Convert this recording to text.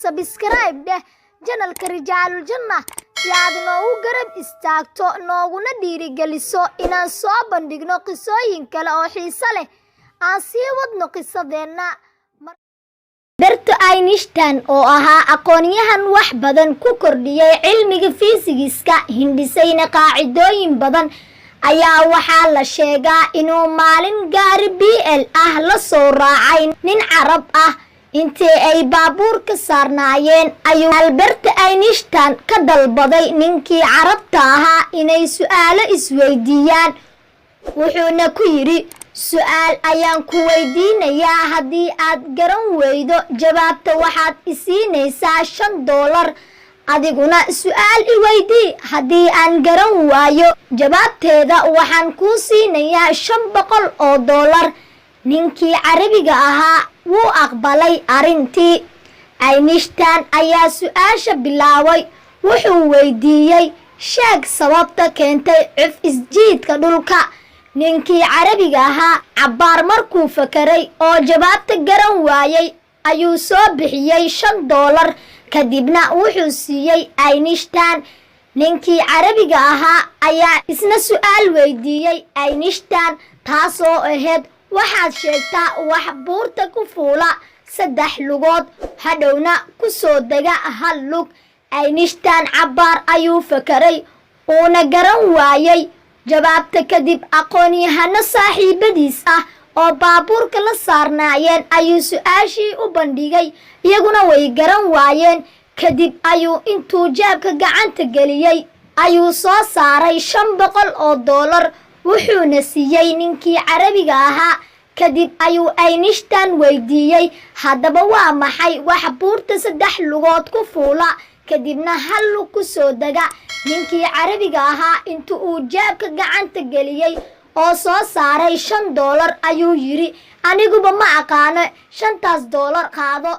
subscribe deh channelka Rijaalul Janna si aad noogu garab istaagto nooguna dhiirigeliso inaan soo bandhigno qisooyin kale oo xiiso leh aan sii wadno qisadeena. Albert Einstein oo ahaa aqoonyahan wax badan ku kordhiyay cilmiga fiisigiska hindisayna qaacidooyin badan ayaa waxaa la sheegaa inuu maalin gaari BL ah la soo raacay nin Carab ah. intii ay baabuur ka saarnaayeen ayuu Albert Einstein ka dalbaday ninkii Carabta ahaa inay su'aalo isweydiiyaan. wuxuuna ku yiri, su'aal ayaan ku weydiinayaa, haddii aad garan weydo jawaabta waxaad isiinaysaa $5. adiguna su'aal i weydii, haddii aan garan waayo jawaabteeda waxaan kuu siinayaa $500. ninkii Carabiga ahaa wuu aqbalay arrintii. Einstein ayaa su'aasha bilaabay. wuxuu weydiiyey, sheeg sababta keentay cuf isjiidka dhulka. ninkii Carabiga ahaa cabbaar markuu fakaray oo jawaabta garan waayay ayuu soo bixiyey $5 kadibna wuxuu siiyey Einstein. ninkii Carabiga ahaa ayaa isna su'aal weydiiyey Einstein taasoo ahayd, waxaad sheegtaa wax buurta ku fuula 3 lugood hadhowna ku soo dega 1 lug. Einstein cabbaar ayuu fakaray uuna garan waayay jawaabta. kadib aqoonyahano saaxiibadiis ah oo baabuurka la saarnaayeen ayuu su'aashii u bandhigay, iyaguna way garan waayeen. kadib ayuu intuu jaabka gacanta geliyey ayuu soo saaray $500 wuxuuna siiyey ninkii Carabiga ahaa. kadib ayuu Einstein weydiiyey, haddaba waa maxay wax buurta 3 lugood ku fuula kadibna 1 lug ku soo dega? ninkii Carabiga ahaa intuu uu jaabka gacanta geliyey oo soo saaray $5 ayuu yiri, aniguba ma aqaano $5 qaado.